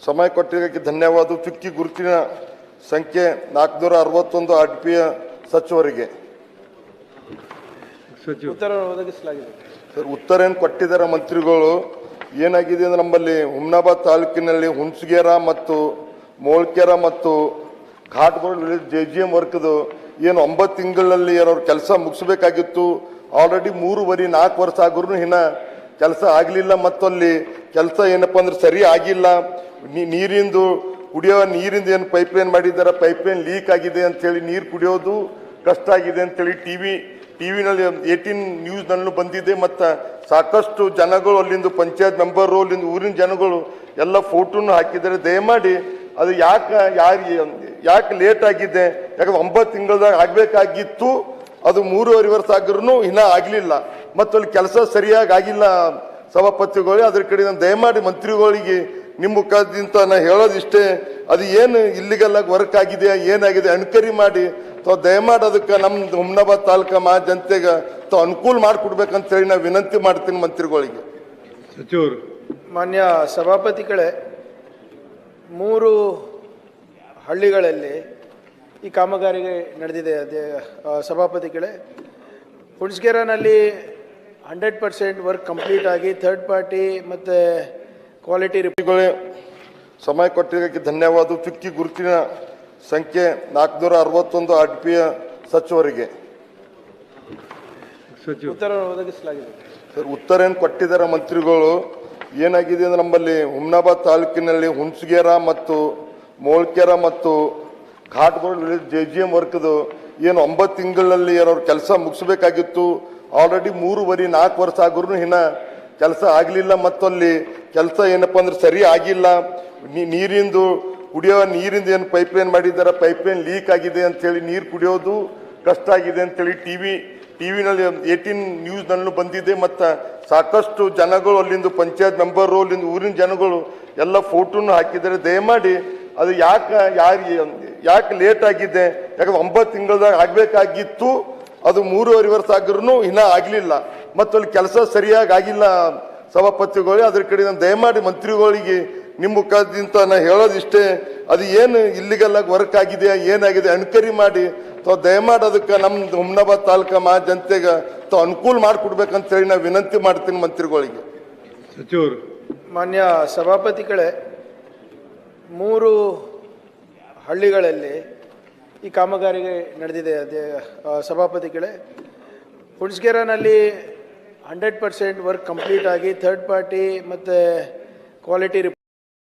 ಸಮಯ ಕೊಟ್ಟಿದ್ದಕ್ಕೆ ಧನ್ಯವಾದ. ಚುಕ್ಕಿ ಗುರುತಿನ ಸಂಖ್ಯೆ 461 ಆರ್ಟಿಪಿಯ ಸಚಿವರಿಗೆ ಉತ್ತರ ಒದಗಿಸಲಾಗಿದೆ. ಸರ್, ಉತ್ತರ ಏನು ಕೊಟ್ಟಿದ್ದಾರೆ ಮಂತ್ರಿಗಳು? ಏನಾಗಿದೆ ಅಂದ್ರೆ ನಮ್ಮಲ್ಲಿ ಹುಮ್ನಾಬಾದ್ ತಾಲೂಕಿನಲ್ಲಿ ಹುಣಸಗೇರ ಮತ್ತು ಮೋಳ್ಕೆರ ಮತ್ತು ಘಾಟ್ಗಳು JGM ವರ್ಕ್ದು ಏನು 9 ತಿಂಗಳಲ್ಲಿ ಏನೋ ಕೆಲಸ ಮುಗಿಸ್ಬೇಕಾಗಿತ್ತು. ಆಲ್ರೆಡಿ 3.5-4 ವರ್ಷ ಆದ್ರೂ ಇನ್ನು ಕೆಲಸ ಆಗಲಿಲ್ಲ. ಮತ್ತು ಅಲ್ಲಿ ಕೆಲಸ ಏನಪ್ಪ ಅಂದ್ರೆ ಸರಿ ಆಗಿಲ್ಲ. ನೀರಿಂದು ಕುಡಿಯೋ ನೀರಿಂದ ಏನು ಪೈಪ್ಲೈನ್ ಮಾಡಿದ್ದಾರೆ, ಪೈಪ್ಲೈನ್ ಲೀಕ್ ಆಗಿದೆ ಅಂಥೇಳಿ ನೀರು ಕುಡಿಯೋದು ಕಷ್ಟ ಆಗಿದೆ ಅಂಥೇಳಿ ಟಿವಿನಲ್ಲಿ 18 ನ್ಯೂಸ್ನಲ್ಲೂ ಬಂದಿದೆ. ಮತ್ತು ಸಾಕಷ್ಟು ಜನಗಳು ಅಲ್ಲಿಂದ ಪಂಚಾಯತ್ ಮೆಂಬರು, ಅಲ್ಲಿಂದ ಊರಿನ ಜನಗಳು ಎಲ್ಲ ಫೋಟೋನು ಹಾಕಿದ್ದಾರೆ. ದಯಮಾಡಿ ಅದು ಯಾಕೆ ಲೇಟ್ ಆಗಿದೆ? ಯಾಕಂದ್ರೆ 9 ತಿಂಗಳದಾಗ ಆಗಬೇಕಾಗಿತ್ತು. ಅದು 3.5 ವರ್ಷ ಆಗಿರೂ ಇನ್ನೂ ಆಗಲಿಲ್ಲ. ಮತ್ತು ಅಲ್ಲಿ ಕೆಲಸ ಸರಿಯಾಗಿ ಆಗಿಲ್ಲ. ಸಭಾಪತಿಗಳು ಅದ್ರ ಕಡೆ ನಾನು ದಯಮಾಡಿ ಮಂತ್ರಿಗಳಿಗೆ ನಿಮ್ಮ ಮುಖದಿಂದ ನಾನು ಹೇಳೋದಿಷ್ಟೇ, ಅದು ಏನು ಇಲ್ಲಿಗೆಲ್ಲ ವರ್ಕ್ ಆಗಿದೆ, ಏನಾಗಿದೆ ಎನ್ಕ್ವೈರಿ ಮಾಡಿ ದಯಮಾಡಿ ಅದಕ್ಕೆ ನಮ್ಮ ಹುಮ್ನಾಬಾದ್ ತಾಲೂಕು ಜನತೆಗೆ ಅನುಕೂಲ ಮಾಡಿಕೊಡ್ಬೇಕಂತೇಳಿ ನಾನು ವಿನಂತಿ ಮಾಡ್ತೀನಿ ಮಂತ್ರಿಗಳಿಗೆ. ಸಚಿವರು. ಮಾನ್ಯ ಸಭಾಪತಿಗಳೇ, 3 ಹಳ್ಳಿಗಳಲ್ಲಿ ಈ ಕಾಮಗಾರಿಗೆ ನಡೆದಿದೆ. ಸಭಾಪತಿಗಳೇ, ಹುಣಸಗೇರನಲ್ಲಿ 100% ವರ್ಕ್ ಕಂಪ್ಲೀಟ್ ಆಗಿ ಥರ್ಡ್ ಪಾರ್ಟಿ ಮತ್ತು ಕ್ವಾಲಿಟಿ ಸಮಯ ಕೊಟ್ಟಿದ್ದಕ್ಕೆ ಧನ್ಯವಾದ. ಚುಕ್ಕಿ ಗುರುತಿನ ಸಂಖ್ಯೆ 461 ಆರ್ಟಿಪಿಯ ಸಚಿವರಿಗೆ ಉತ್ತರ ಒದಗಿಸಲಾಗಿದೆ. ಸರ್, ಉತ್ತರ ಏನು ಕೊಟ್ಟಿದ್ದಾರೆ ಮಂತ್ರಿಗಳು? ಏನಾಗಿದೆ ಅಂದ್ರೆ ನಮ್ಮಲ್ಲಿ ಹುಮ್ನಾಬಾದ್ ತಾಲೂಕಿನಲ್ಲಿ ಹುಣಸಗೇರ ಮತ್ತು ಮೋಳ್ಕೆರ ಮತ್ತು ಘಾಟ್ಗಳು JGM ವರ್ಕ್ದು ಏನು 9 ತಿಂಗಳಲ್ಲಿ ಏನೋ ಕೆಲಸ ಮುಗಿಸ್ಬೇಕಾಗಿತ್ತು. ಆಲ್ರೆಡಿ 3.5-4 ವರ್ಷ ಆದ್ರೂ ಇನ್ನು ಕೆಲಸ ಆಗಲಿಲ್ಲ. ಮತ್ತು ಅಲ್ಲಿ ಕೆಲಸ ಏನಪ್ಪ ಅಂದ್ರೆ ಸರಿ ಆಗಿಲ್ಲ. ನೀರಿಂದು ಕುಡಿಯೋ ನೀರಿಂದ ಏನು ಪೈಪ್ಲೈನ್ ಮಾಡಿದ್ದಾರೆ, ಪೈಪ್ಲೈನ್ ಲೀಕ್ ಆಗಿದೆ ಅಂಥೇಳಿ ನೀರು ಕುಡಿಯೋದು ಕಷ್ಟ ಆಗಿದೆ ಅಂಥೇಳಿ ಟಿವಿನಲ್ಲಿ 18 ನ್ಯೂಸ್ನಲ್ಲೂ ಬಂದಿದೆ. ಮತ್ತು ಸಾಕಷ್ಟು ಜನಗಳು ಅಲ್ಲಿಂದ ಪಂಚಾಯತ್ ಮೆಂಬರು, ಅಲ್ಲಿಂದ ಊರಿನ ಜನಗಳು ಎಲ್ಲ ಫೋಟೋನು ಹಾಕಿದ್ದಾರೆ. ದಯಮಾಡಿ ಅದು ಯಾಕೆ ಲೇಟ್ ಆಗಿದೆ? ಯಾಕಂದ್ರೆ 9 ತಿಂಗಳದಾಗ ಆಗಬೇಕಾಗಿತ್ತು. ಅದು 3.5 ವರ್ಷ ಆಗಿರೂ ಇನ್ನೂ ಆಗಲಿಲ್ಲ. ಮತ್ತು ಅಲ್ಲಿ ಕೆಲಸ ಸರಿಯಾಗಿ ಆಗಿಲ್ಲ. ಸಭಾಪತಿಗಳು ಅದ್ರ ಕಡೆ ನಾನು ದಯಮಾಡಿ ಮಂತ್ರಿಗಳಿಗೆ ನಿಮ್ಮ ಮುಖದಿಂದ ನಾನು ಹೇಳೋದಿಷ್ಟೇ, ಅದು ಏನು ಇಲ್ಲಿಗೆಲ್ಲ ವರ್ಕ್ ಆಗಿದೆ, ಏನಾಗಿದೆ ಎನ್ಕ್ವೈರಿ ಮಾಡಿ ದಯಮಾಡಿ ಅದಕ್ಕೆ ನಮ್ಮ ಹುಮ್ನಾಬಾದ್ ತಾಲೂಕು ಜನತೆಗೆ ಅನುಕೂಲ ಮಾಡಿಕೊಡ್ಬೇಕಂತೇಳಿ ನಾನು ವಿನಂತಿ ಮಾಡ್ತೀನಿ ಮಂತ್ರಿಗಳಿಗೆ. ಸಚಿವರು. ಮಾನ್ಯ ಸಭಾಪತಿಗಳೇ, 3 ಹಳ್ಳಿಗಳಲ್ಲಿ ಈ ಕಾಮಗಾರಿಗೆ ನಡೆದಿದೆ. ಸಭಾಪತಿಗಳೇ, ಹುಣಸಗೇರನಲ್ಲಿ 100% ವರ್ಕ್ ಕಂಪ್ಲೀಟ್ ಆಗಿ ಥರ್ಡ್ ಪಾರ್ಟಿ ಮತ್ತು ಕ್ವಾಲಿಟಿ